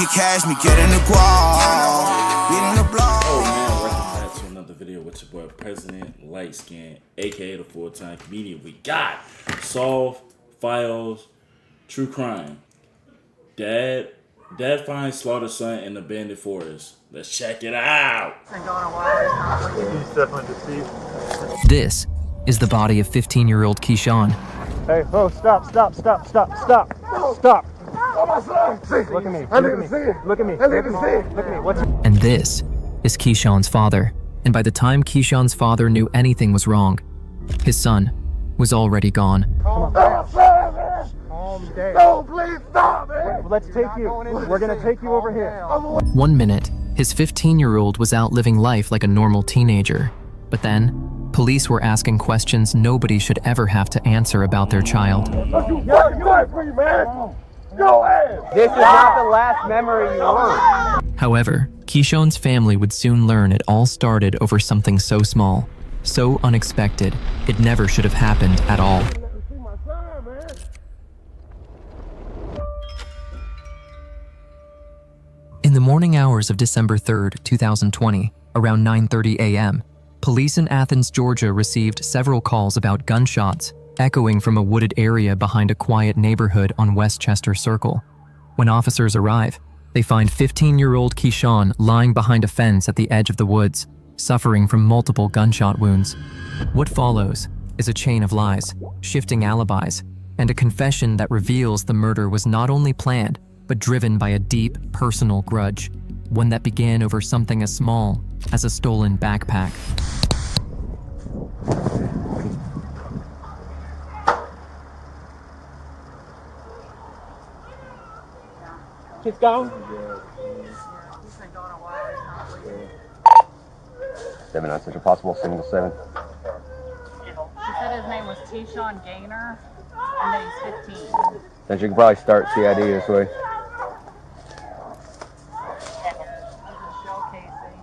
can catch me getting the guap, beating the block. Oh man, welcome back to another video with your boy President Lightskin, aka the full-time comedian. We got Solve Files, True Crime. Dad finds slaughtered son in abandoned forest. Let's check it out. He's definitely deceased. This is the body of 15-year-old Keyshawn. Hey, oh, stop. Look at me. Look at me. What's And this is Keyshawn's father. And by the time Keyshawn's father knew anything was wrong, his son was already gone. calm down, man. No, please stop, man. Let's take you. We're gonna take you over here. 1 minute, his 15-year-old was out living life like a normal teenager. But then, police were asking questions nobody should ever have to answer about their child. You're free, man. Go ahead. This is not the last memory you want. However, Keyshawn's family would soon learn it all started over something so small, so unexpected, it never should have happened at all. In the morning hours of December 3rd, 2020, around 9:30 a.m., police in Athens, Georgia received several calls about gunshots echoing from a wooded area behind a quiet neighborhood on Westchester Circle. When officers arrive, they find 15-year-old Keyshawn lying behind a fence at the edge of the woods, suffering from multiple gunshot wounds. What follows is a chain of lies, shifting alibis, and a confession that reveals the murder was not only planned, but driven by a deep, personal grudge, one that began over something as small as a stolen backpack. Kids gone? 7 on such a possible single 7. He said his name was Keyshawn Gaynor, and that he's 15. Then you can probably start CID this way. Shell casing.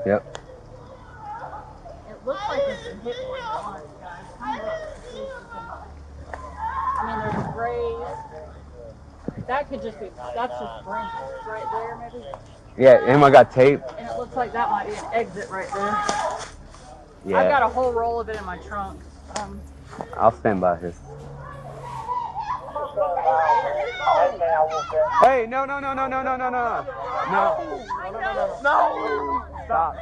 Yep. It looks like it's been hit more than once, guys. I mean, there's a grave. That could just be, that's just sprinkles right there, maybe. Yeah, and I got tape. And it looks like that might be an exit right there. Yeah. I've got a whole roll of it in my trunk. I'll stand by his. Hey, no. No. Stop.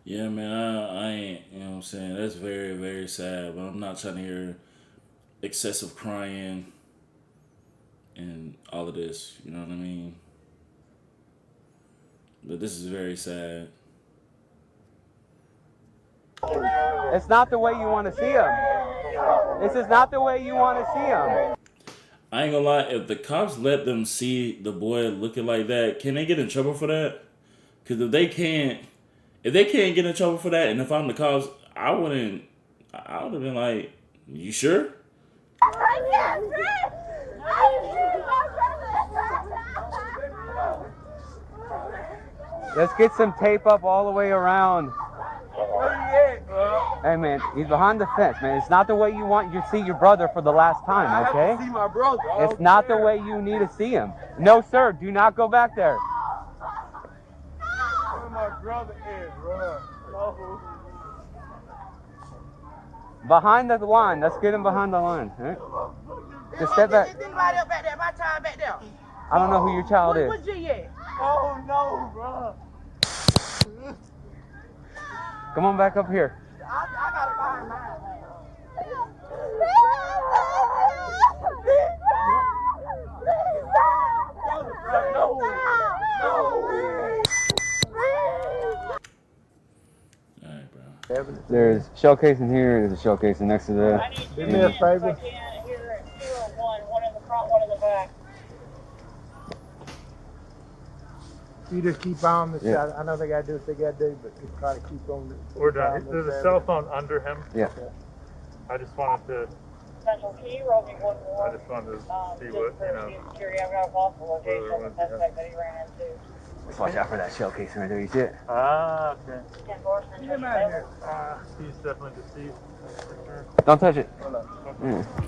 Yeah, man, I ain't, you know what I'm saying? That's very, very sad, but I'm not trying to hear excessive crying and all of this, you know what I mean? But this is very sad. It's not the way you want to see him. This is not the way you want to see him. I ain't gonna lie, if the cops let them see the boy looking like that, can they get in trouble for that? Because if they can't get in trouble for that, and if I'm the cops, I would have been like, you sure? Let's get some tape up all the way around. Hey man, he's behind the fence, man. It's not the way you want you to see your brother for the last time, okay? I have to see my brother. It's not the way you need to see him. No, sir, do not go back there. Where my brother is, bro. No. Behind the line. Let's get him behind the line. All right? Just step back. I don't know who your child is. Oh no, bro. Come on back up here. I gotta find mine. Alright, bro. There's shell casing here. There's a shell casing next to the. Do me a favor. Here at 201, one in the front, one in the back. You just keep on the Yeah. shot. I know they gotta do what they gotta do, but just try to keep on the. We're done. There's a cell phone under him. Yeah. I just wanted to. Central key, roving one more. I just wanted to see Just what for you know. security, I've got a possible location of the Whether it was, suspect that he ran into. Let's watch out for that shell casing right there. You see it? Ah, okay. Endorsement. Get him out of here. He's definitely deceased. For sure. Don't touch it. Hold on.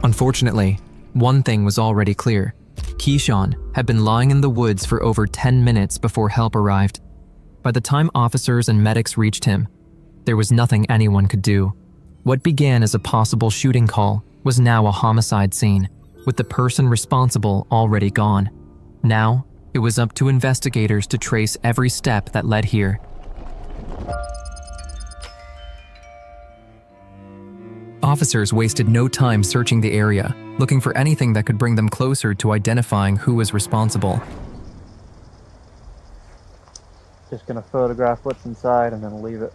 Unfortunately, one thing was already clear. Keyshawn had been lying in the woods for over 10 minutes before help arrived. By the time officers and medics reached him, there was nothing anyone could do. What began as a possible shooting call was now a homicide scene, with the person responsible already gone. Now, it was up to investigators to trace every step that led here. Officers wasted no time searching the area, looking for anything that could bring them closer to identifying who was responsible. Just gonna photograph what's inside and then leave it.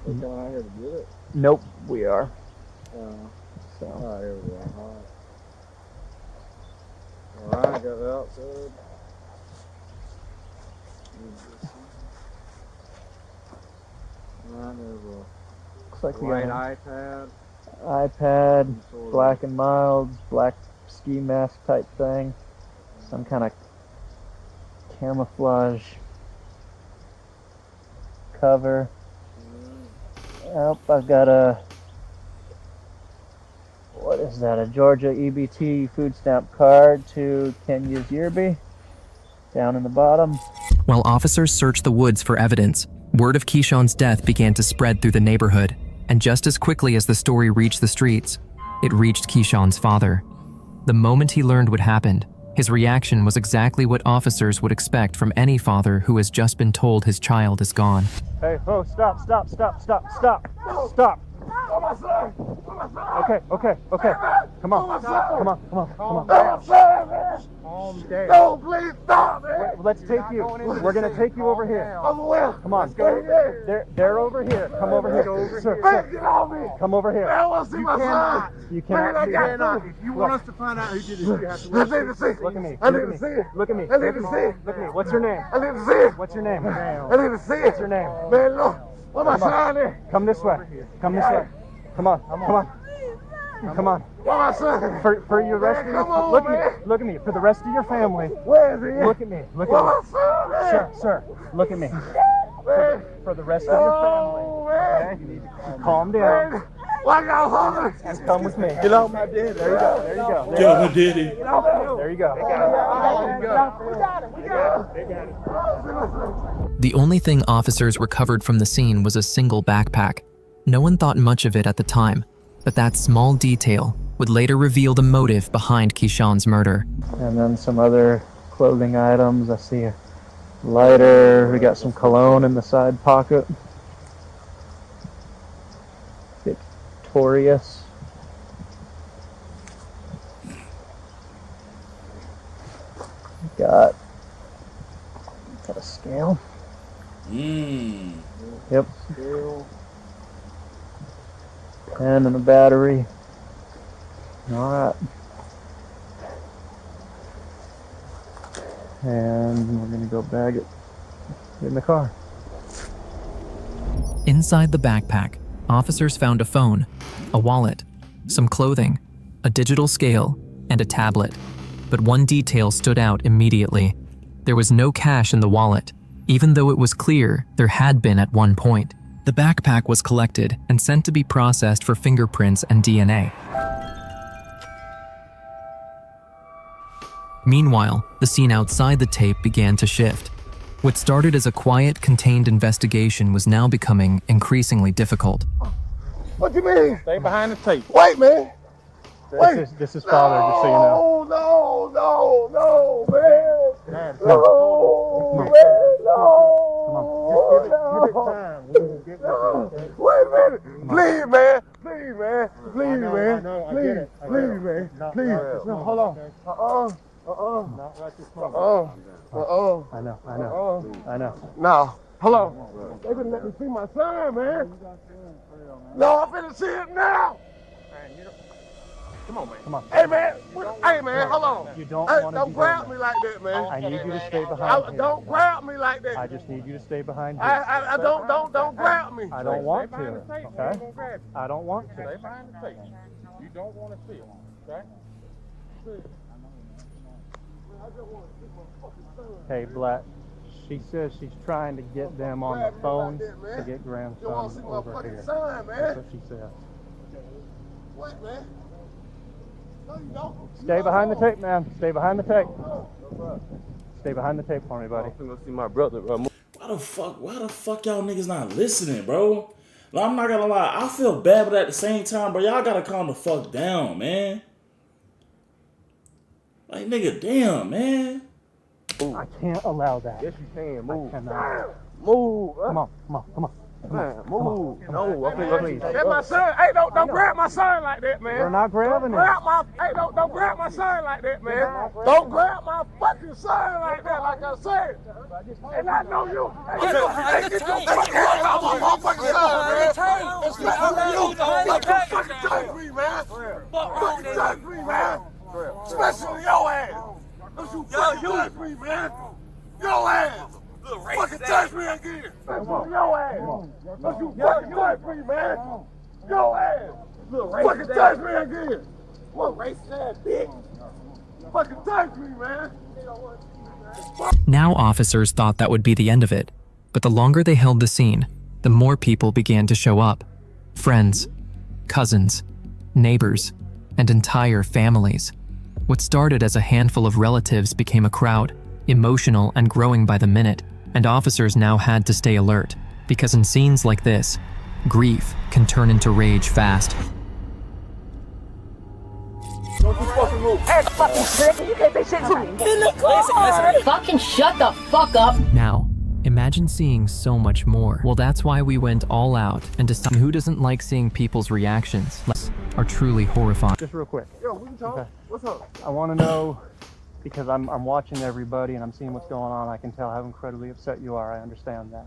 We're coming out here to get it? Nope, we are. So. Alright, here we go. Alright, got the outside. Alright, there's a Looks like we white got iPad. iPad, black and mild, black ski mask type thing. Some kind of camouflage cover. Oh, I've got a, what is that, a Georgia EBT food stamp card to Kenya's Yerby down in the bottom. While officers searched the woods for evidence, word of Keyshawn's death began to spread through the neighborhood, and just as quickly as the story reached the streets, it reached Keyshawn's father. The moment he learned what happened, his reaction was exactly what officers would expect from any father who has just been told his child is gone. Hey, oh, stop. Okay. Come on. Calm down. No, please stop, man. Let's take you. We're gonna take you over here. Over where? Come on. They're over here. Come over here. Sir, Man, get off me. come over here. Man, I want to see my son. You Man, I cannot. got If you want us to find out who did this, you have to I need to see it. Look at me. I Look at me. Look at me. I need to see it. Look at me. What's your name? I need to see it. What's your name? I need to see it. What's your name? Man, look. Where my son is? Come this way. Come this way. Come on. Come on. Where my son? For your rest of Man, your come on, look man. at me. Look at me. For the rest of your family. Where is he? Look at me. Look Where my at me. son is? Sir, look at me. Man. For the rest of your family. Oh, man. Okay? Calm down. Man. Why y'all holding? And come with me. Get off my daddy. There you go. There you go. Kill my daddy. There you go. The only thing officers recovered from the scene was a single backpack. No one thought much of it at the time, but that small detail would later reveal the motive behind Keyshawn's murder. And then some other clothing items. I see a lighter. We got some cologne in the side pocket. Victorious. Got a scale. Yep. Pen and a battery. All right. And we're gonna go bag it in the car. Inside the backpack, officers found a phone, a wallet, some clothing, a digital scale, and a tablet. But one detail stood out immediately. There was no cash in the wallet, even though it was clear there had been at one point. The backpack was collected and sent to be processed for fingerprints and DNA. Meanwhile, the scene outside the tape began to shift. What started as a quiet, contained investigation was now becoming increasingly difficult. What you mean? Stay behind the tape. Wait, man. Wait. This is father, just so you know. No, man. Man, No, man, no. Wait a minute. Please, man. Please, man. No, hold on. I know. No. Hold on. They didn't let me see my son, man. No, I'm finna see it now. Come on. Hey, man. Hold on. You don't Hey, want to don't grab me like that, man. I need you to stay behind here. Don't grab me like that. I just need you to stay behind here. I don't grab me. I don't want to, okay? I don't want to. Stay behind the tape. You don't want to see it, okay? Hey, Black. She says she's trying to get them on the phone to get grandson over here. Son, That's man. what she said. What, man? No, you don't. Stay behind the tape, man. Stay behind the tape. Stay behind the tape for me, buddy. I'm gonna see my brother. Why the fuck y'all niggas not listening, bro? Like, I'm not gonna lie, I feel bad, but at the same time, bro, y'all gotta calm the fuck down, man. Like, nigga, damn, man. I can't allow that. Yes, you can. Move. I cannot. Move. Come on, come on, come on. Man, move. No, Okay, that's my son. Hey, don't grab my son like that, man. We're not grabbing him. Don't grab my son like that, man. Don't grab my fucking son like that, like I said. And I know you. Hey, get your fucking hands off my motherfucking son, man. Especially you. Like you fucking touch me, man. Fucking touch me, man. Especially your ass. Don't you fucking touch me, man. Your ass. Fucking touch me again. Your ass. Don't you fucking touch me, man. Your ass. Fucking touch me again. What racist ass bitch? Fucking touch me, man. Now officers thought that would be the end of it, but the longer they held the scene, the more people began to show up. Friends, cousins, neighbors, and entire families. What started as a handful of relatives became a crowd, emotional and growing by the minute, and officers now had to stay alert, because in scenes like this, grief can turn into rage fast. Don't you fucking move. Hey, fucking shit. You can't say shit to me. Listen. Fucking shut the fuck up. Now, imagine seeing so much more. Well, that's why we went all out and decided who doesn't like seeing people's reactions are truly horrifying. Just real quick. Yo, we can talk. Okay. What's up? I want to know, because I'm watching everybody and I'm seeing what's going on. I can tell how incredibly upset you are. I understand that.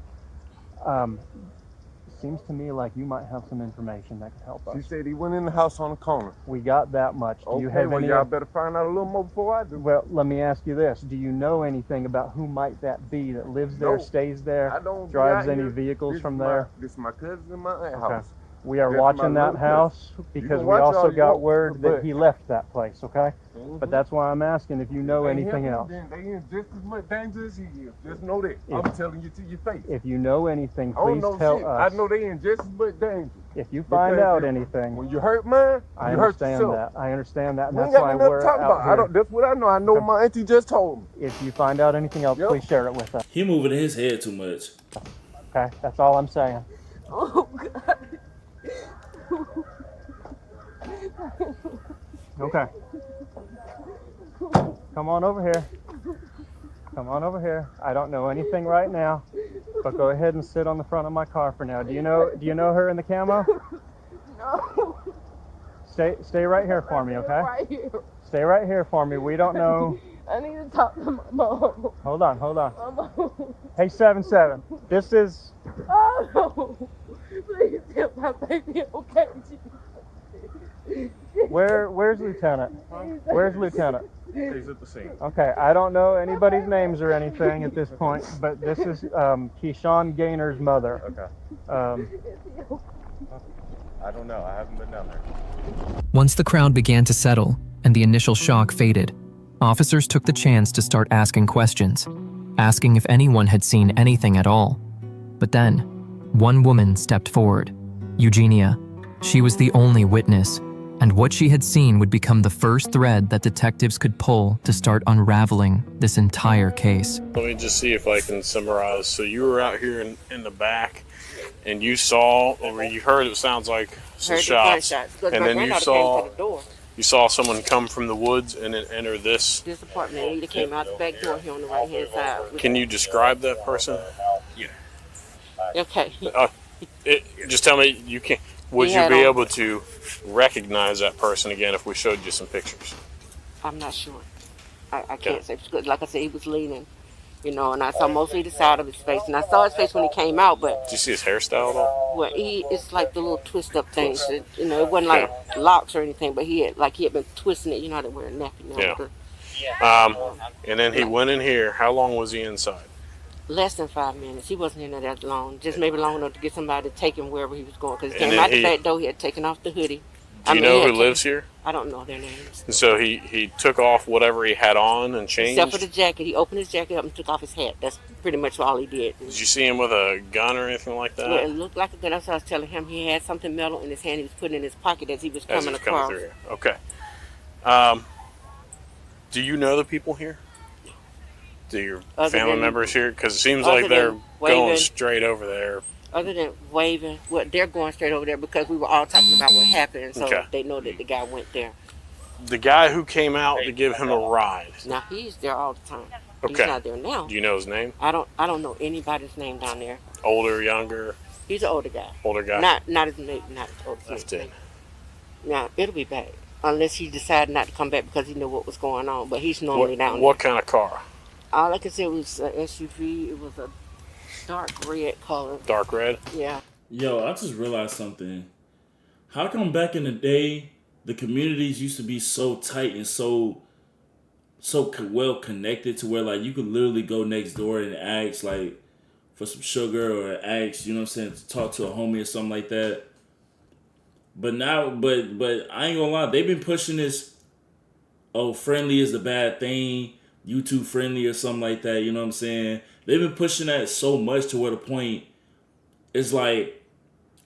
Seems to me like you might have some information that could help us. He said he went in the house on the corner. We got that much. Do you have any? Y'all better find out a little more before I do. Well, let me ask you this. Do you know anything about who might that be that lives there, stays there, I don't drives be out any here. vehicles from there? This is my cousin and my aunt house. We are That's watching my that little house cousin. because You can we watch also all you got want, word but- that he left that place, okay? But that's why I'm asking if you know anything else. They in just as much danger as he is. Just know that. I'm telling you to your face. If you know anything, I don't please know tell shit. us. I know they in just as much danger. If you find Because out if- anything, When you hurt mine, I you hurt understand yourself. that. I understand that, and We ain't that's got why nothing we're to talk out about. here. I don't. That's what I know. I know my auntie just told me. If you find out anything else, Yep. please share it with us. He moving his head too much. Okay, that's all I'm saying. Oh God. Okay. Come on over here. Come on over here. I don't know anything right now, but go ahead and sit on the front of my car for now. Do you know her in the camo? No. Stay right here for me, okay? Right here. Stay right here for me. We don't know. I need to talk to my mom. Hold on, hold on. My mom. Hey, 7-7. This is. Oh no. Please tell my baby okay. Where's Lieutenant? Where's Lieutenant? He's at the scene. Okay, I don't know anybody's names or anything at this point, but this is Keyshawn Gaynor's mother. Okay. I don't know. I haven't been down there. Once the crowd began to settle and the initial shock faded, officers took the chance to start asking questions, asking if anyone had seen anything at all. But then, one woman stepped forward, Eugenia. She was the only witness, and what she had seen would become the first thread that detectives could pull to start unraveling this entire case. Let me just see if I can summarize. So you were out here in the back, and you saw, or you heard, it sounds like some shots, and then you saw someone come from the woods and then enter this apartment. He came out the back door here on the right hand side. Can you describe that person? Yeah. Okay. Just tell me, you can. Would you be able to recognize that person again if we showed you some pictures? I'm not sure. I can't say. Like I said, he was leaning, and I saw mostly the side of his face, and I saw his face when he came out. But did you see his hairstyle at all? Well, it's like the little twist up things. It wasn't like locks or anything, but he had been twisting it. You know how they wear a nappy now. Yeah. And then he went in here. How long was he inside? Less than 5 minutes. He wasn't in there that long. Just maybe long enough to get somebody to take him wherever he was going. Because he came out the back door. He had taken off the hoodie. Do you know who lives here? I don't know their names. And so he took off whatever he had on and changed? Except for the jacket. He opened his jacket up and took off his hat. That's pretty much all he did. Did you see him with a gun or anything like that? Well, it looked like a gun. That's what I was telling him. He had something metal in his hand. He was putting in his pocket as he was coming across. Through here. Okay. Do you know the people here? Do your family members here? Because it seems like they're going straight over there. Other than waving, well, they're going straight over there because we were all talking about what happened, so they know that the guy went there. The guy who came out to give him a ride. Now he's there all the time. Okay. He's not there now. Do you know his name? I don't know anybody's name down there. Older, younger? He's an older guy. Older guy. Not as old as Left in. Now it'll be bad unless he decided not to come back because he knew what was going on. But he's normally down there. What kind of car? All I can say was an SUV. It was a dark red color. Dark red? Yeah. Yo, I just realized something. How come back in the day, the communities used to be so tight and so well connected to where like you could literally go next door and ask like for some sugar or ask, you know what I'm saying, to talk to a homie or something like that. But now, but I ain't gonna lie, they've been pushing this, friendly is a bad thing, YouTube friendly or something like that, you know what I'm saying? They've been pushing that so much to where the point is like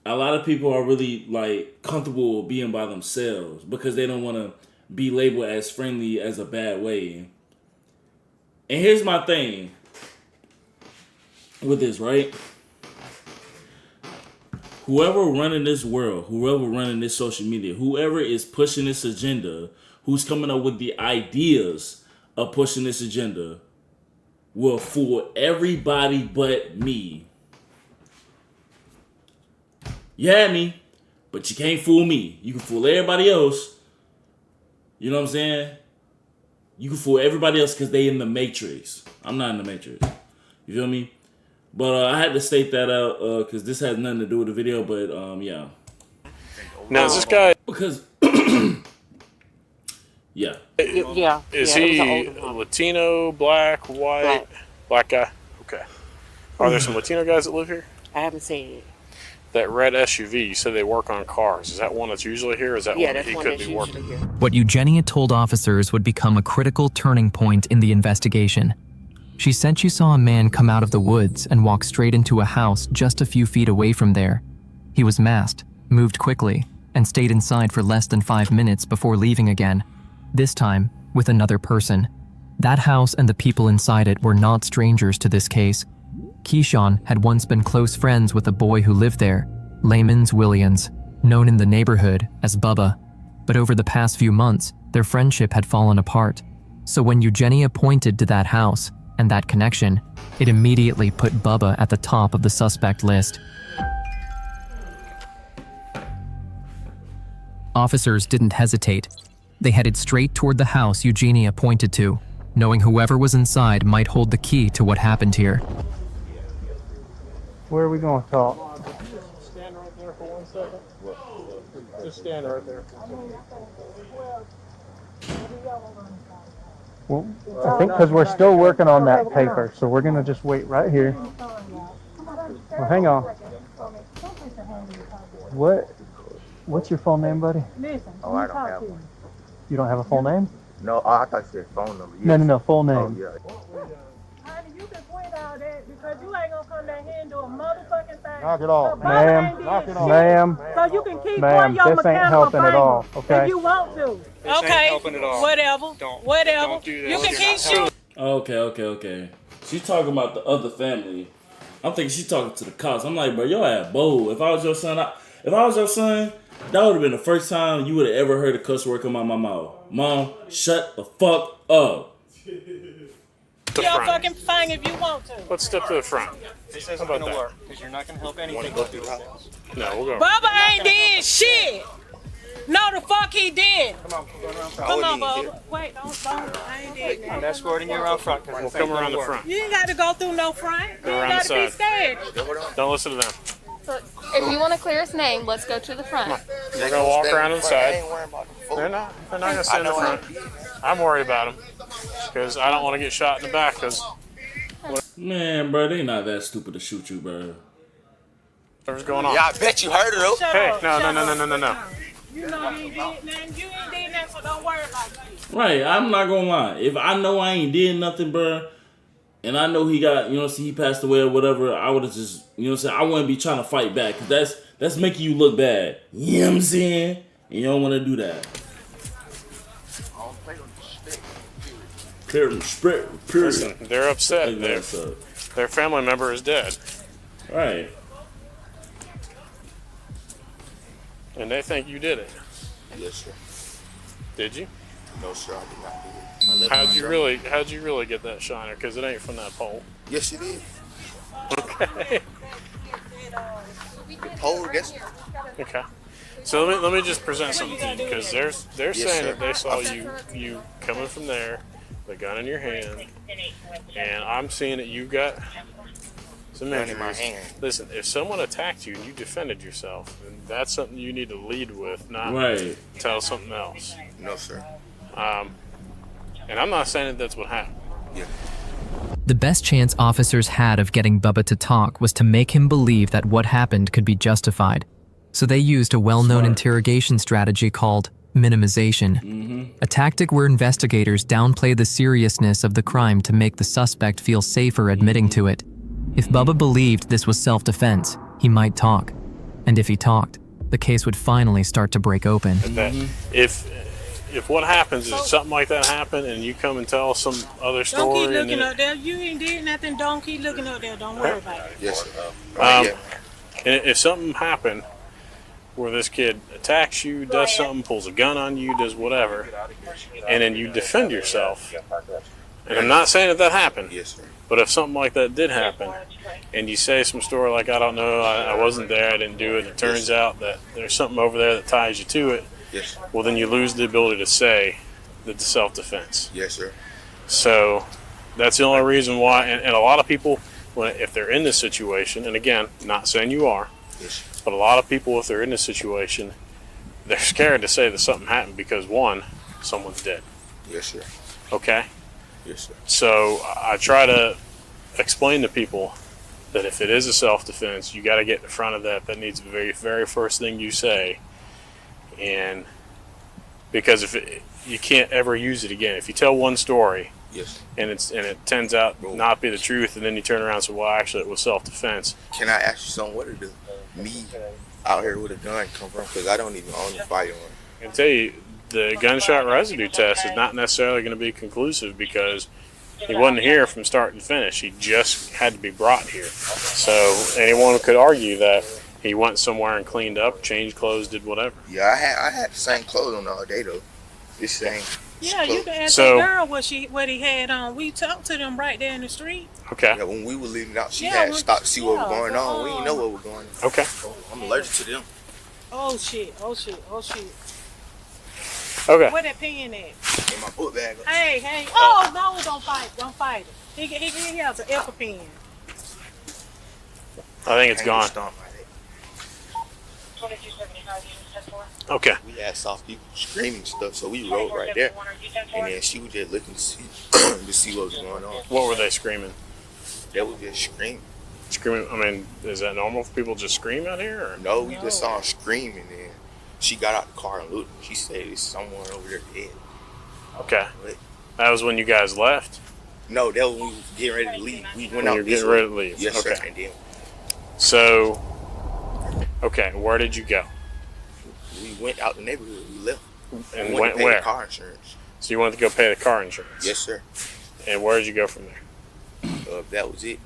a lot of people are really like comfortable being by themselves because they don't want to be labeled as friendly as a bad way. And here's my thing with this, right? Whoever running this world, whoever running this social media, whoever is pushing this agenda, who's coming up with the ideas of pushing this agenda, will fool everybody but me. You had me, but you can't fool me. You can fool everybody else. You know what I'm saying? You can fool everybody else because they in the Matrix. I'm not in the Matrix. You feel me? But I had to state that out because this has nothing to do with the video, but yeah. Now, is this guy... Because... yeah. Yeah. Is he Latino, black, white? Black guy? Okay. Are there some Latino guys that live here? I haven't seen it. That red SUV, you said they work on cars. Is that one that's usually here, or is that one that he could be working? What Eugenia told officers would become a critical turning point in the investigation. She said she saw a man come out of the woods and walk straight into a house just a few feet away from there. He was masked, moved quickly, and stayed inside for less than 5 minutes before leaving again, this time with another person. That house and the people inside it were not strangers to this case. Keyshawn had once been close friends with a boy who lived there, Lamons Williams, known in the neighborhood as Bubba. But over the past few months, their friendship had fallen apart. So when Eugenia pointed to that house and that connection, it immediately put Bubba at the top of the suspect list. Officers didn't hesitate. They headed straight toward the house Eugenia pointed to, knowing whoever was inside might hold the key to what happened here. Where are we going to talk? Stand right there for 1 second. Just stand right there. Well, I think because we're still working on that paper, so we're going to just wait right here. Well, hang on. What's your full name, buddy? Oh, I don't have one. You don't have a full name? No, I thought you said phone number. Yes. No, full name. Oh, yeah. Honey, you can quit all that because you ain't gonna come down here and do a motherfucking thing. Knock it off, ma'am. Knock it off. Ma'am. So you can keep Ma'am, on your this ain't helping at all, okay? If you want to. Okay, whatever. Whatever. Don't do that. You can keep shooting. Okay. She's talking about the other family. I'm thinking she's talking to the cops. I'm like, bro, your ass bold. If I was your son, that would have been the first time you would have ever heard a cuss word come out of my mouth. Mom, shut the fuck up. You're fucking fine if you want to. Let's step to the front. This isn't going to work because you're not going to help anything go through the house. No, we'll go. Bubba ain't did shit. No, the fuck he did. Come on, go around front. Come on, Bubba. Wait, don't. I ain't did I'm that. escorting you around front because We'll come around the front. You ain't got to go through no front. You Go ain't around got the to be side. scared. Don't listen to them. If you want to clear his name, let's go to the front. We're going to walk around inside. They're not going to sit in the front. I'm worried about them because I don't want to get shot in the back because... Man, bro, they not that stupid to shoot you, bro. Whatever's going on. Yeah, I bet you heard it, though. Hey, no. You know you ain't did nothing. You ain't did nothing, so don't worry about it. Right, I'm not gonna lie. If I know I ain't did nothing, bro, and I know he got, he passed away or whatever, I would have just, I wouldn't be trying to fight back, because that's making you look bad. You know what I'm saying? And you don't want to do that. Period. Listen, they're upset. Their family member is dead. Right. And they think you did it. Yes, sir. Did you? No, sir, I did not do it. How'd you really get that shiner? Because it ain't from that pole. Yes, it is. Okay. The pole, that's... Okay. So let me just present something to you, because they're saying that they saw you coming from there, the gun in your hand, and I'm seeing that you got some injuries. In my hand. Listen, if someone attacked you and you defended yourself, then that's something you need to lead with, not tell something else. No, sir. And I'm not saying that that's what happened. Yeah. The best chance officers had of getting Bubba to talk was to make him believe that what happened could be justified. So they used a well-known interrogation strategy called minimization, a tactic where investigators downplay the seriousness of the crime to make the suspect feel safer admitting to it. If Bubba believed this was self-defense, he might talk. And if he talked, the case would finally start to break open. If what happens is something like that happened and you come and tell some other story... Don't keep looking up there. You ain't did nothing. Don't keep looking up there. Don't worry about it. Yes, sir. And if something happened where this kid attacks you, does something, pulls a gun on you, does whatever, and then you defend yourself, and I'm not saying that happened, yes, sir. But if something like that did happen, and you say some story like, I don't know, I wasn't there, I didn't do it, and it turns out that there's something over there that ties you to it, yes, well, then you lose the ability to say that it's self-defense. Yes, sir. So that's the only reason why, and a lot of people, if they're in this situation, and again, not saying you are, yes, but a lot of people, if they're in this situation, they're scared to say that something happened because, one, someone's dead. Yes, sir. Okay? Yes, sir. So I try to explain to people that if it is a self-defense, you got to get in front of that. That needs to be the very, very first thing you say. And because you can't ever use it again. If you tell one story, yes, and it turns out not be the truth, and then you turn around and say, well, actually, it was self-defense. Can I ask you something? Where did me out here with a gun come from? Because I don't even own a firearm. I can tell you, the gunshot residue test is not necessarily going to be conclusive because he wasn't here from start to finish. He just had to be brought here. So anyone could argue that he went somewhere and cleaned up, changed clothes, did whatever. Yeah, I had the same clothes on all day though. This same. Yeah, you can ask that girl what he had on. We talked to them right there in the street. Okay. Yeah, when we were leaving out, she had stopped to see what was going on. We didn't know what was going on. Okay. I'm allergic to them. Oh shit! Okay. Where that pen at? In my book bag. Hey! Oh no! Don't fight it. He has an EpiPen. I think it's gone. Okay. We had soft people screaming stuff, so we rode right there. And then she was just looking to see what was going on. What were they screaming? They were just screaming. Screaming? I mean, is that normal for people just scream out here? Or? No, we just saw her screaming. And she got out the car and looked. She said, "There's someone over there dead." Okay. But that was when you guys left? No, that was when we were getting ready to leave. We went out. You were getting ready to leave? Yes, okay. sir. And then, so, okay, where did you go? We went out the neighborhood. We left. And we went to pay where? The car insurance. So you wanted to go pay the car insurance? Yes, sir. And where did you go from there? That was it.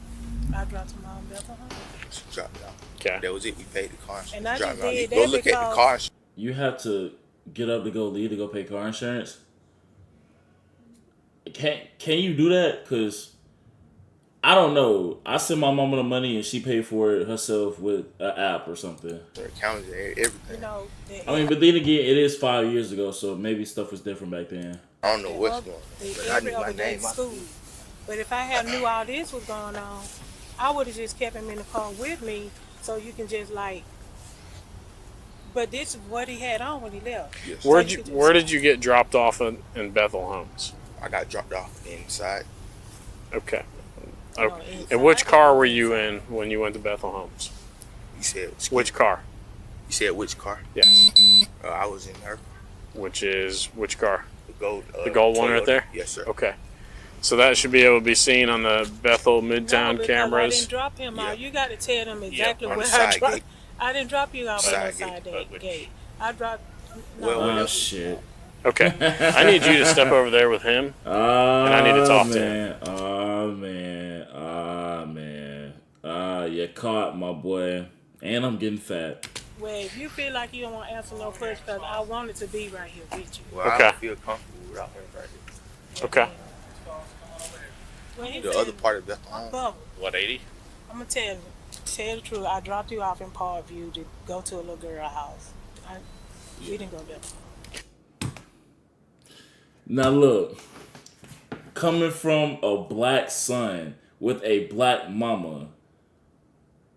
I dropped him on Bethel. She dropped it out. Okay. That was it. We paid the car insurance. And I just did go look at the car insurance. You have to get up to go leave to go pay car insurance. Can you do that? Because I don't know. I send my mama the money and she paid for it herself with an app or something. Her account, everything. You know, I mean, but then again, it is 5 years ago, so maybe stuff was different back then. I don't know what's going on, but I knew my name. But if I knew all this was going on, I would have just kept him in the car with me, so you can just like. But this is what he had on when he left. Yes. Where did you get dropped off in Bethel Homes? I got dropped off inside. Okay. And which car were you in when you went to Bethel Homes? You said which car? You You said which car? Yes. I was in her. Which car? The gold one Toyota. right there? Yes, sir. Okay. So that should be able to be seen on the Bethel Midtown No, cameras. I didn't drop him out. You got to tell them exactly on the where side I dropped. gate. I didn't drop you out on the Side side gate. I dropped. Oh shit. Okay. I need you to step over there with him, and I need to talk to him. You caught my boy, and I'm getting fat. Well, if you feel like you don't want to answer no questions, because I wanted to be right here with you. Well, I don't feel comfortable without her right here. Okay. Well, The other part of Bethel. What, 80? I'm going to tell the truth. I dropped you off in Parkview to go to a little girl house. We didn't go there. Now look, coming from a black son with a black mama,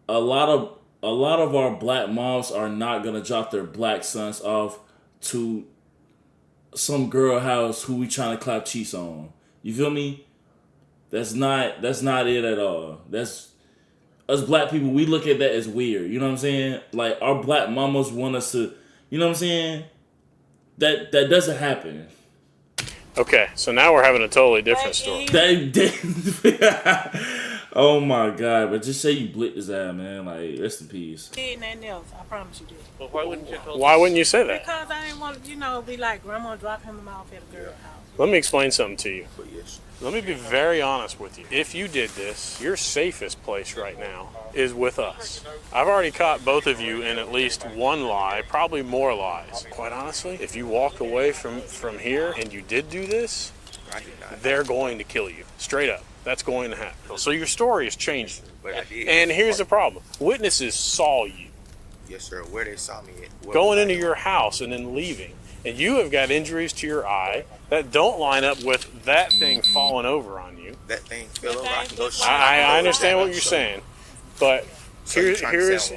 a lot of our black moms are not gonna drop their black sons off to some girl house who we trying to clap cheeks on. You feel me? That's not it at all. That's us black people. We look at that as weird. You know what I'm saying? Like our black mamas want us to. You know what I'm saying? That doesn't happen. Okay, so now we're having a totally different story. Oh my God! But just say you blicked his eye, man. Like rest in peace. Did nothing else. I promise you did. But why wouldn't you say that? Because I didn't want to, be like, Grandma drop him off at a girl house. Let me explain something to you. Let me be very honest with you. If you did this, your safest place right now is with us. I've already caught both of you in at least one lie, probably more lies. Quite honestly, if you walk away from here and you did do this, they're going to kill you. Straight up. That's going to happen. So your story is changing. But I did. And here's the problem. Witnesses saw you. Yes, sir. Where they saw me at. Going into your house and then leaving. And you have got injuries to your eye that don't line up with that thing falling over on you. That thing fell over. I can go I understand what you're saying. But so here's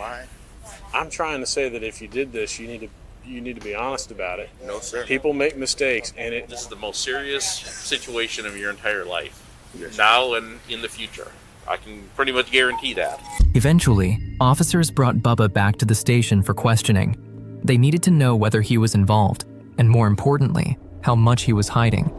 I'm trying to say that if you did this, you need to be honest about it. No, sir. People make mistakes, and this is the most serious situation of your entire life. Now and in the future. I can pretty much guarantee that. Eventually, officers brought Bubba back to the station for questioning. They needed to know whether he was involved, and more importantly, how much he was hiding.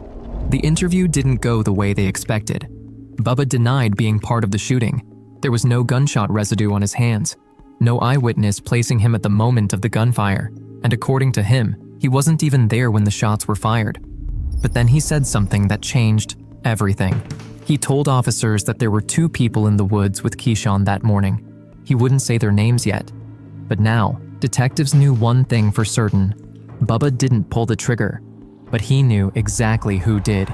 The interview didn't go the way they expected. Bubba denied being part of the shooting. There was no gunshot residue on his hands, no eyewitness placing him at the moment of the gunfire, and according to him, he wasn't even there when the shots were fired. But then he said something that changed everything. He told officers that there were 2 people in the woods with Keyshawn that morning. He wouldn't say their names yet. But now, detectives knew one thing for certain. Bubba didn't pull the trigger, but he knew exactly who did.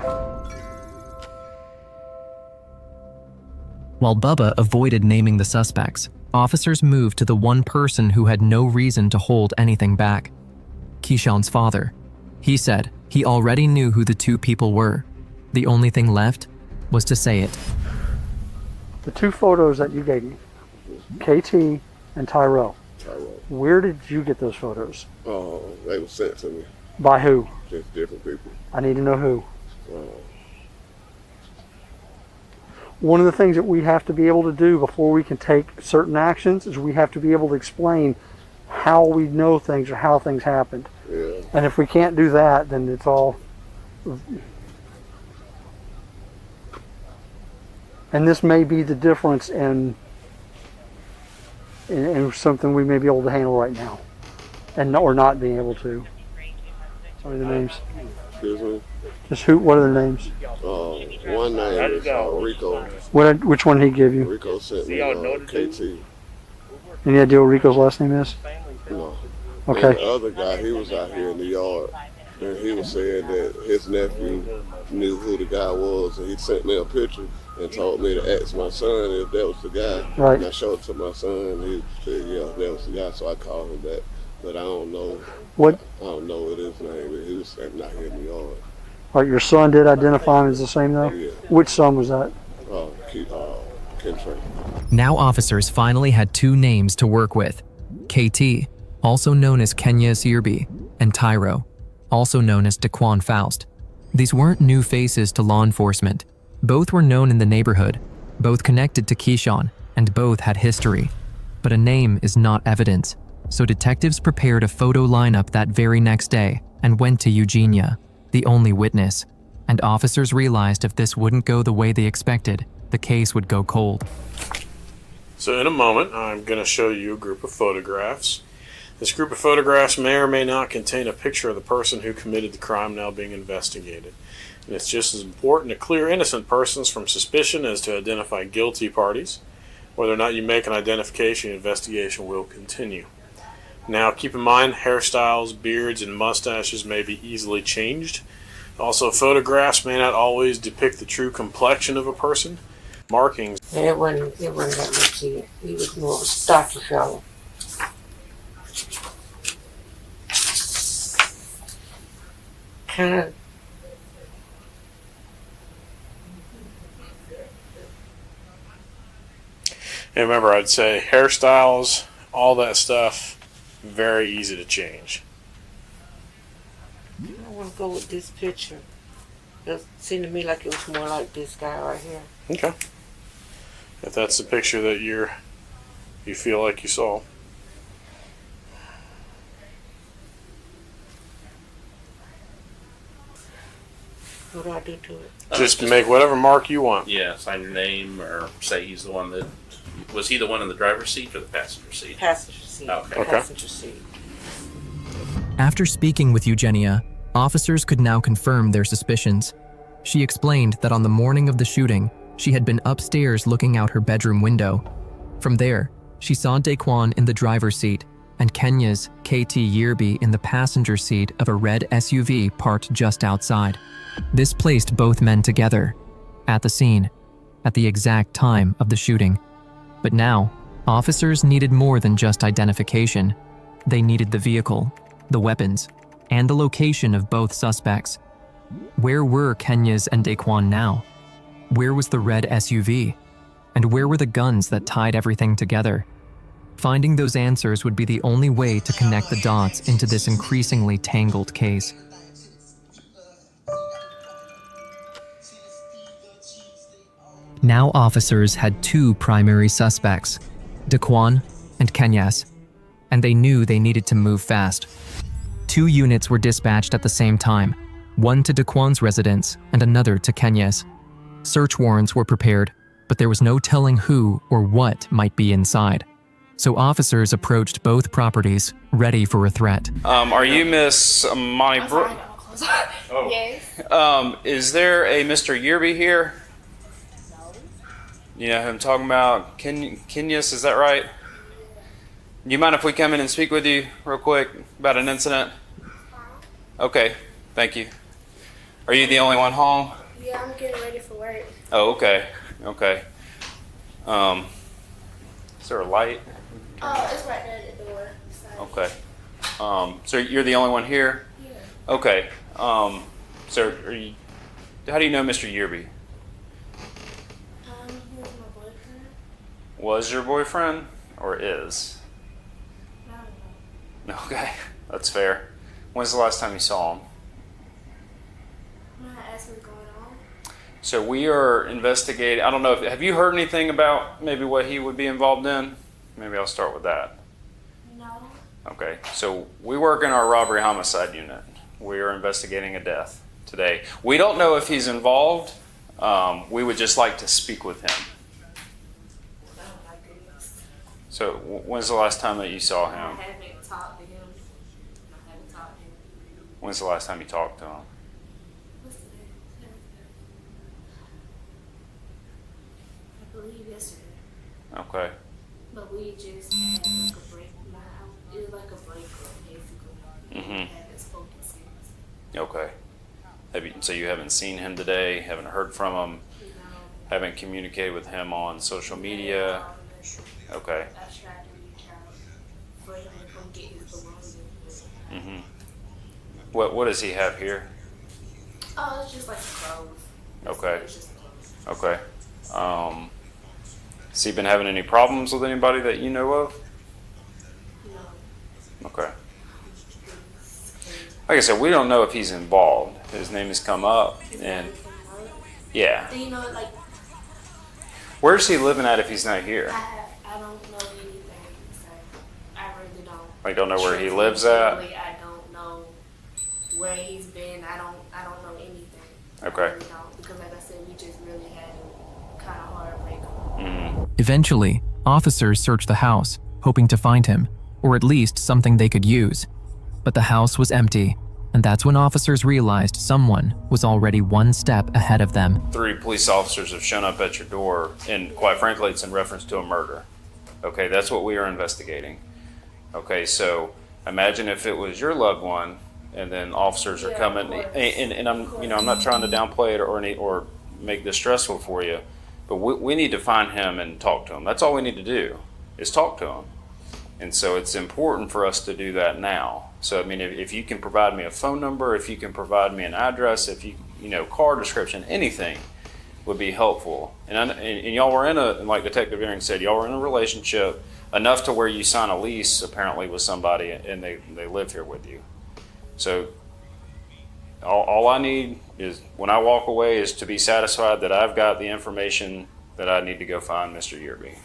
While Bubba avoided naming the suspects, officers moved to the one person who had no reason to hold anything back. Keyshawn's father. He said he already knew who the 2 people were. The only thing left was to say it. The 2 photos that you gave me, KT and Tyrell. Where did you get those photos? Oh, they were sent to me. By who? Just different people. I need to know who. One of the things that we have to be able to do before we can take certain actions is we have to be able to explain how we know things or how things happened. Yeah. And if we can't do that, then it's all... And this may be the difference in something we may be able to handle right now, or not being able to. What are the names? Excuse me? Just who? What are their names? One name is Rico. Which one did he give you? Rico sent me KT. Any idea what Rico's last name is? No. Okay. And the other guy, he was out here in the yard, and he was saying that his nephew knew who the guy was, and he sent me a picture and told me to ask my son if that was the guy. Right. And I showed it to my son, and he said, yeah, that was the guy, so I called him back. But I don't know. What? I don't know what his name is. He was standing out here in the yard. All right, your son did identify him as the same though? Yeah. Which son was that? Kentrey. Now officers finally had 2 names to work with. KT, also known as Kenya Zierby, and Tyro, also known as Daquan Faust. These weren't new faces to law enforcement. Both were known in the neighborhood, both connected to Keyshawn, and both had history. But a name is not evidence. So detectives prepared a photo lineup that very next day and went to Eugenia, the only witness. And officers realized if this wouldn't go the way they expected, the case would go cold. So in a moment, I'm going to show you a group of photographs. This group of photographs may or may not contain a picture of the person who committed the crime now being investigated. And it's just as important to clear innocent persons from suspicion as to identify guilty parties. Whether or not you make an identification, investigation will continue. Now keep in mind, hairstyles, beards, and mustaches may be easily changed. Also, photographs may not always depict the true complexion of a person. Markings. It wasn't that much to it. He was more of a stocky fellow. Kind of. And remember, I'd say hairstyles, all that stuff, very easy to change. I want to go with this picture. It seemed to me like it was more like this guy right here. Okay. If that's the picture that you feel like you saw. What do I do to it? Just make whatever mark you want. Yeah, sign your name or say he's the one that... Was he the one in the driver's seat or the passenger seat? Passenger seat. Okay. Passenger seat. After speaking with Eugenia, officers could now confirm their suspicions. She explained that on the morning of the shooting, she had been upstairs looking out her bedroom window. From there, she saw Daquan in the driver's seat and Kenya's KT Yearby in the passenger seat of a red SUV parked just outside. This placed both men together, at the scene, at the exact time of the shooting. But now, officers needed more than just identification. They needed the vehicle, the weapons, and the location of both suspects. Where were Kenya's and Daquan now? Where was the red SUV? And where were the guns that tied everything together? Finding those answers would be the only way to connect the dots into this increasingly tangled case. Now officers had two primary suspects, Daquan and Kenyas, and they knew they needed to move fast. 2 units were dispatched at the same time, one to Daquan's residence and another to Kenya's. Search warrants were prepared, but there was no telling who or what might be inside. So officers approached both properties, ready for a threat. Are you Miss Monty Brooke? Oh. Yes. Is there a Mr. Yearby here? You know who I'm talking about? Kenyas, is that right? Do you mind if we come in and speak with you real quick about an incident? Okay, thank you. Are you the only one home? Yeah, I'm getting ready for work. Oh, okay, okay. Is there a light? Oh, it's right there at the door. Okay. So you're the only one here? Yeah. Okay. So how do you know Mr. Yearby? He was my boyfriend. Was your boyfriend or is? I don't know. Okay, that's fair. When's the last time you saw him? I'm not asking what's going on. So we are investigating. I don't know have you heard anything about maybe what he would be involved in? Maybe I'll start with that. No. Okay, so we work in our robbery homicide unit. We are investigating a death today. We don't know if he's involved. We would just like to speak with him. Oh my goodness. So when's the last time that you saw him? I haven't talked to him. I haven't talked to him. When's the last time you talked to him? What's the day? I believe yesterday. Okay. But we just had like a break. It was like a breakup, basically. Mm-hmm. We haven't spoken since. Okay. So you haven't seen him today, haven't heard from him, haven't communicated with him on social media? Okay. I tried to reach out for him to come get his belongings. Mm-hmm. What does he have here? Oh, it's just like clothes. Okay. It's just clothes. Okay. Has he been having any problems with anybody that you know of? No. Okay. Like I said, we don't know if he's involved. His name has come up, and yeah. Do you know, like, Where's he living at if he's not here? I don't know anything, so I really don't. I don't know where he lives at. Really, I don't know where he's been. I don't know anything. Okay. I really don't, because like I said, we just really had a kind of hard breakup. Eventually, officers searched the house, hoping to find him, or at least something they could use. But the house was empty, and that's when officers realized someone was already one step ahead of them. 3 police officers have shown up at your door, and quite frankly, it's in reference to a murder. Okay, that's what we are investigating. Okay, so imagine if it was your loved one, and then officers are coming, and I'm not trying to downplay it or make this stressful for you, but we need to find him and talk to him. That's all we need to do, is talk to him. And so it's important for us to do that now. So I mean, if you can provide me a phone number, if you can provide me an address, if you car description, anything would be helpful. And y'all were like Detective Aaron said, y'all were in a relationship enough to where you sign a lease apparently with somebody, and they live here with you. So all I need is, when I walk away, is to be satisfied that I've got the information that I need to go find Mr. Yearby.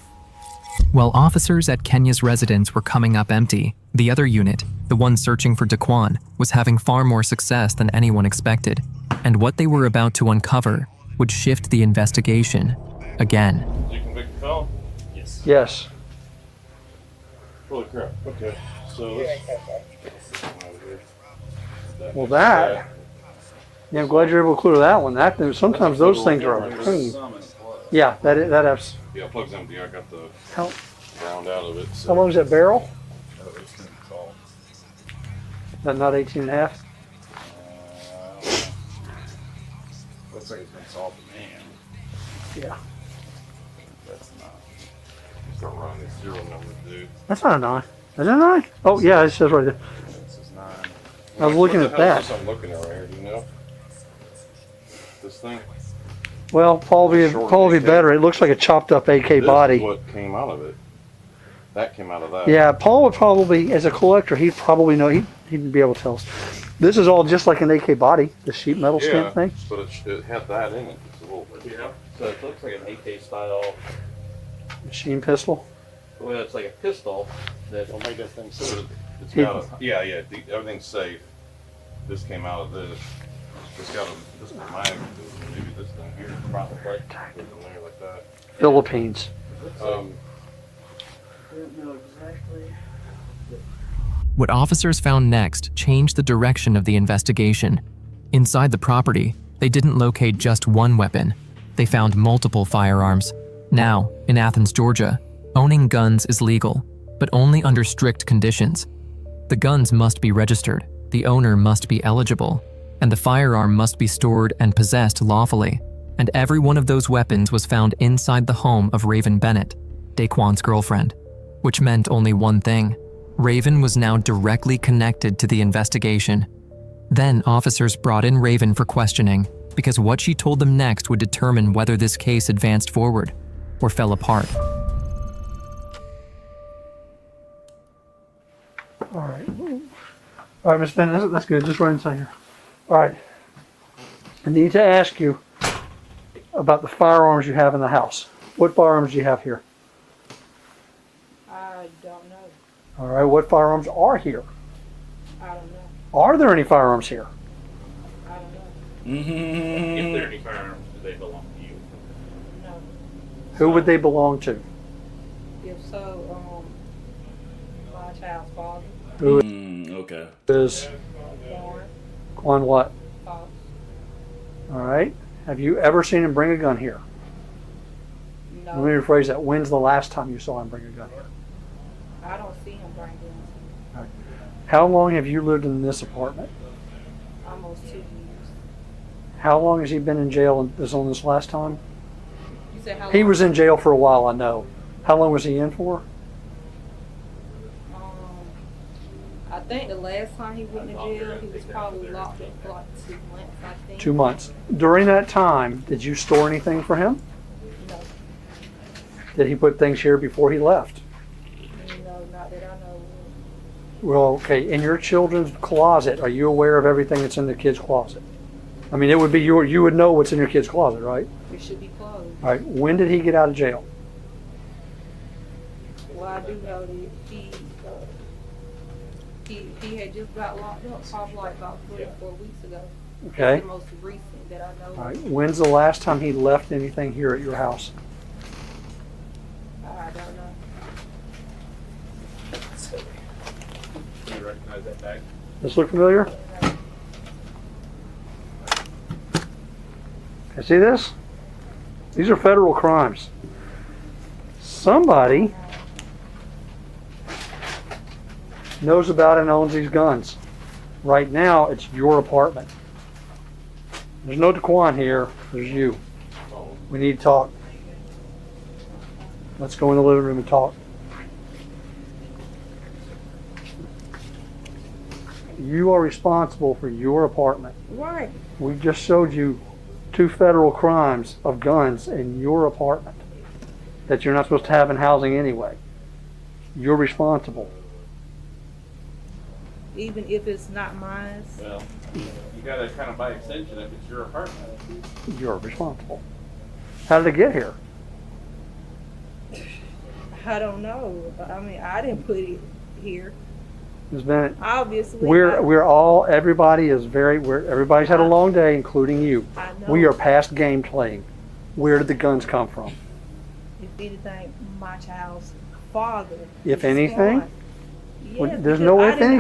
While officers at Kenya's residence were coming up empty, the other unit, the one searching for Daquan, was having far more success than anyone expected. And what they were about to uncover would shift the investigation again. You convicted felon? Yes. Yes. Holy crap. Okay. So let's. Well, that. Yeah, I'm glad you're able to clear that one. Sometimes those things are a pain. Yeah, that has. Yeah, plug's empty. I got the How ground out of it. So. long is that barrel? Oh, it's gonna be tall. That not 18 and a half? Looks like it's been solved in hand. Yeah. That's not. Start running this serial number, dude. That's not a 9. Is it a 9? Oh, yeah, it says right there. This is 9. I was looking at that. What the hell is this I'm looking at right here? Do you know? This thing? Well, probably better. It looks like a chopped up AK body. This is what came out of it. That came out of that. Yeah, Paul would probably, as a collector, he'd probably know. He'd be able to tell us. This is all just like an AK body, the sheet metal stamp thing. But it had that in it. Just a little bit. Yeah. So it looks like an AK style. Machine pistol. Well, it's like a pistol that will make that thing So safe. it's got everything's safe. This came out of this. It's got this is mine. Maybe this thing here. Probably right there like that. Philippines. I don't know exactly. What officers found next changed the direction of the investigation. Inside the property, they didn't locate just one weapon. They found multiple firearms. Now, in Athens, Georgia, owning guns is legal, but only under strict conditions. The guns must be registered, the owner must be eligible, and the firearm must be stored and possessed lawfully. And every one of those weapons was found inside the home of Raven Bennett, Daquan's girlfriend, which meant only one thing. Raven was now directly connected to the investigation. Then officers brought in Raven for questioning, because what she told them next would determine whether this case advanced forward or fell apart. All right, Miss Bennett, that's good. Just right inside here. All right. I need to ask you about the firearms you have in the house. What firearms do you have here? I don't know. All right, what firearms are here? I don't know. Are there any firearms here? I don't know. If there are any firearms, do they belong to you? No. Who would they belong to? If so, my child's father. Who Okay. is on what? False. All right. Have you ever seen him bring a gun here? No. Let me rephrase that. When's the last time you saw him bring a gun here? I don't see him bring guns. All right. How long have you lived in this apartment? Almost 2 years. How long has he been in jail on this last time? You said how long? He was in jail for a while, I know. How long was he in for? I think the last time he went to jail, he was probably locked up for like 2 months, I think. 2 months. During that time, did you store anything for him? No. Did he put things here before he left? No, not that I know of. Well, okay. In your children's closet, are you aware of everything that's in the kid's closet? I mean, it would be you would know what's in your kid's closet, right? It should be closed. All right. When did he get out of jail? Well, I do know that he had just got locked up probably like about 3 or 4 weeks ago. Okay. That's the most recent that I know. All right. When's the last time he left anything here at your house? I don't know. Do you recognize that bag? This look familiar? You see this? These are federal crimes. Somebody knows about and owns these guns. Right now, it's your apartment. There's no Daquan here. There's you. We need to talk. Let's go in the living room and talk. You are responsible for your apartment. Right. We just showed you 2 federal crimes of guns in your apartment that you're not supposed to have in housing anyway. You're responsible. Even if it's not mine. Well, you gotta kind of by extension if it's your apartment. You're responsible. How did it get here? I don't know. I mean, I didn't put it here. Ms. Bennett, Obviously. everybody's had a long day, including you. I know. We are past game playing. Where did the guns come from? If anything, my child's father. If anything? Gone. Yes, There's no if I anything.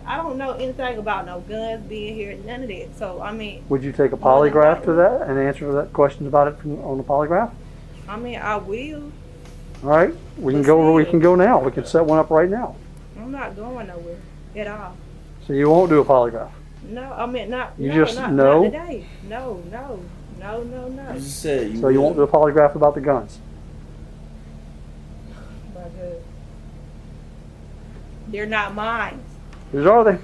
don't know anything about no guns being here, none of that. So, I mean. Would you take a polygraph to that and answer that questions about it on the polygraph? I mean, I will. All right, we can go where we can go now. We can set one up right now. I'm not going nowhere at all. So you won't do a polygraph? No, I mean, not. You no, just not, no? Not today. No. You said So you won't do a polygraph about the guns? My God. They're not mine. Whose are they?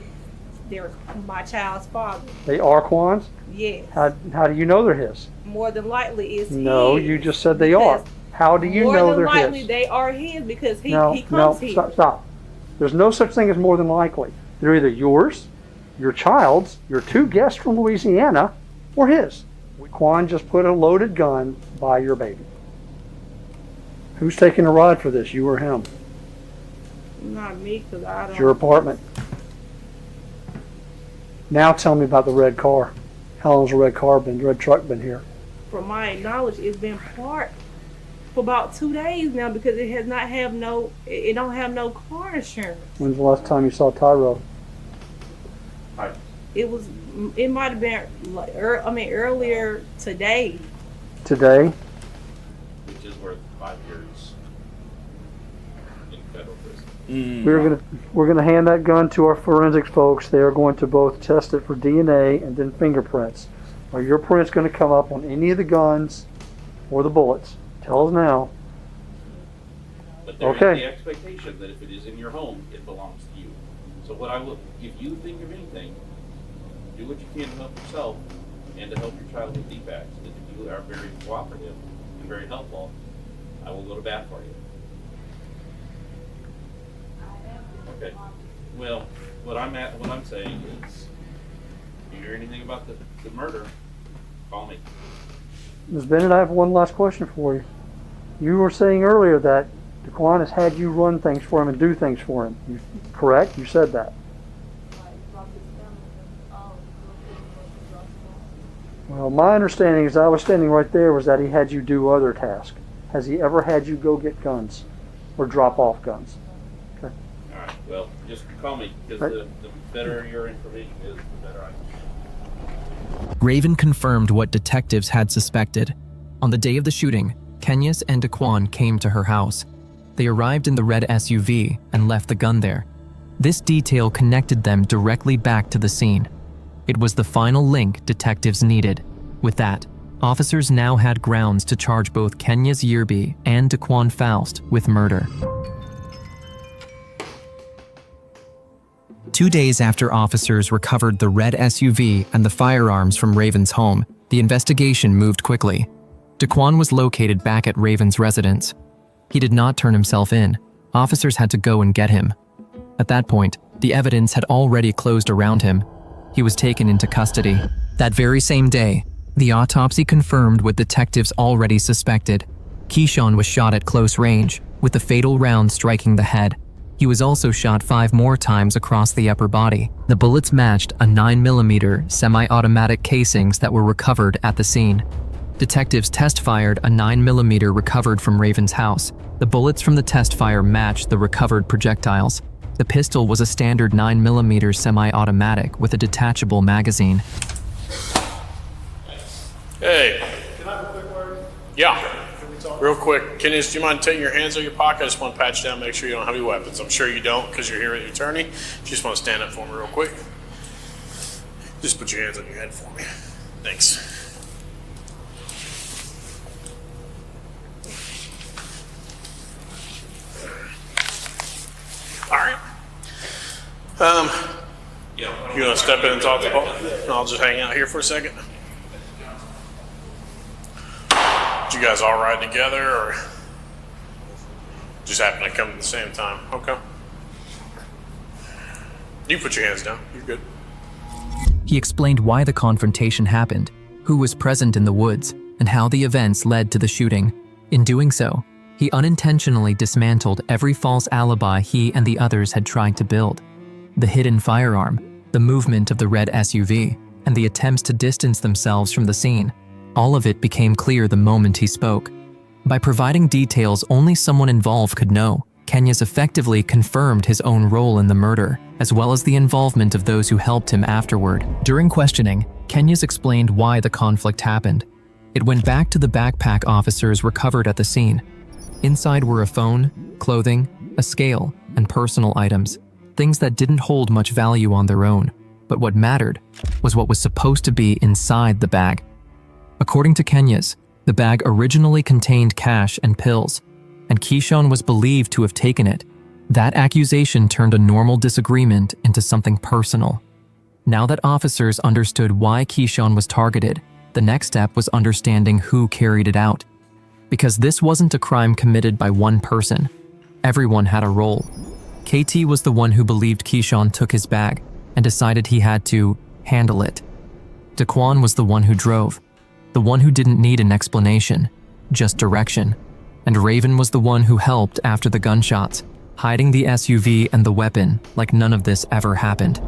They're my child's father. They are Quan's? Yes. How do you know they're his? More than likely, it's No, his. you just said they are. How do you know they're More than likely, his? they are his because he No, comes here. stop. There's no such thing as more than likely. They're either yours, your child's, your 2 guests from Louisiana, or his. Quan just put a loaded gun by your baby. Who's taking a ride for this, you or him? Not me, because I don't. It's your apartment. Now tell me about the red car. How long's the red truck been here? From my knowledge, it's been parked for about 2 days now because it has not have no. It don't have no car insurance. When's the last time you saw Tyro? It was. It might have been. Earlier today. Today? Which is worth 5 years in federal prison. We're gonna hand that gun to our forensics folks. They are going to both test it for DNA and then fingerprints. Are your prints going to come up on any of the guns or the bullets? Tell us now. But there Okay. is the expectation that if it is in your home, it belongs to you. So what I will, if you think of anything, do what you can to help yourself and to help your child with defects. And if you are very cooperative and very helpful, I will go to bat for you. Okay. Well, what I'm saying is, if you hear anything about the murder, call me. Ms. Bennett, I have one last question for you. You were saying earlier that Daquan has had you run things for him and do things for him. Correct? You said that. Well, my understanding, as I was standing right there, was that he had you do other tasks. Has he ever had you go get guns or drop off guns? Okay. All right. Well, just call me because the better your information is, the better I can. Raven confirmed what detectives had suspected. On the day of the shooting, Kenyas and Daquan came to her house. They arrived in the red SUV and left the gun there. This detail connected them directly back to the scene. It was the final link detectives needed. With that, officers now had grounds to charge both Kenyas Yearby and Daquan Faust with murder. 2 days after officers recovered the red SUV and the firearms from Raven's home, the investigation moved quickly. Daquan was located back at Raven's residence. He did not turn himself in. Officers had to go and get him. At that point, the evidence had already closed around him. He was taken into custody. That very same day, the autopsy confirmed what detectives already suspected. Keyshawn was shot at close range, with the fatal round striking the head. He was also shot 5 more times across the upper body. The bullets matched a 9mm semi-automatic casings that were recovered at the scene. Detectives test-fired a 9mm recovered from Raven's house. The bullets from the test fire matched the recovered projectiles. The pistol was a standard 9mm semi-automatic with a detachable magazine. Hey. Can I have a quick word? Yeah. Real quick. Kenneth, do you mind taking your hands out of your pocket? I just want to pat you down, make sure you don't have any weapons. I'm sure you don't because you're here at the attorney. You just want to stand up for me real quick. Just put your hands on your head for me. Thanks. All right. You want to step in and talk to Paul? And I'll just hang out here for a second. Did you guys all ride together, or just happen to come at the same time? Okay. You put your hands down. You're good. He explained why the confrontation happened, who was present in the woods, and how the events led to the shooting. In doing so, he unintentionally dismantled every false alibi he and the others had tried to build. The hidden firearm, the movement of the red SUV, and the attempts to distance themselves from the scene. All of it became clear the moment he spoke. By providing details only someone involved could know, Kenyas effectively confirmed his own role in the murder, as well as the involvement of those who helped him afterward. During questioning, Kenyas explained why the conflict happened. It went back to the backpack officers recovered at the scene. Inside were a phone, clothing, a scale, and personal items, things that didn't hold much value on their own. But what mattered was what was supposed to be inside the bag. According to Kenyas, the bag originally contained cash and pills, and Keyshawn was believed to have taken it. That accusation turned a normal disagreement into something personal. Now that officers understood why Keyshawn was targeted, the next step was understanding who carried it out. Because this wasn't a crime committed by one person. Everyone had a role. KT was the one who believed Keyshawn took his bag and decided he had to handle it. Daquan was the one who drove, the one who didn't need an explanation, just direction. And Raven was the one who helped after the gunshots, hiding the SUV and the weapon like none of this ever happened.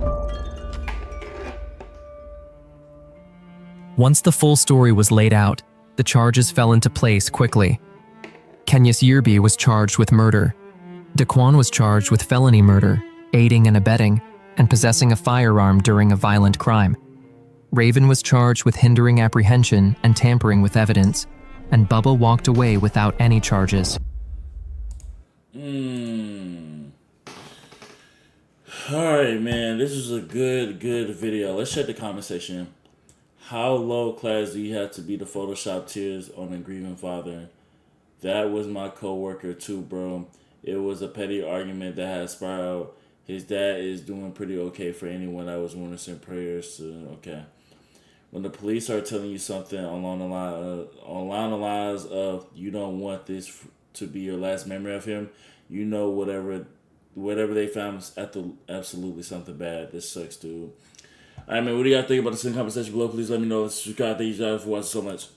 Once the full story was laid out, the charges fell into place quickly. Kenyas Yerby was charged with murder. Daquan was charged with felony murder, aiding and abetting, and possessing a firearm during a violent crime. Raven was charged with hindering apprehension and tampering with evidence, and Bubba walked away without any charges. Alright, man, this is a good video. Let's check the comment section. How low class do you have to be to Photoshop tears on a grieving father? That was my coworker too, bro. It was a petty argument that had spiraled. His dad is doing pretty okay for anyone that was willing to send prayers to. Okay. When the police are telling you something along the lines of you don't want this to be your last memory of him, you know whatever they found is absolutely something bad. This sucks, dude. Alright, man, what do you guys think about this in the comment section below? Please let me know. Subscribe. Thank you guys for watching so much.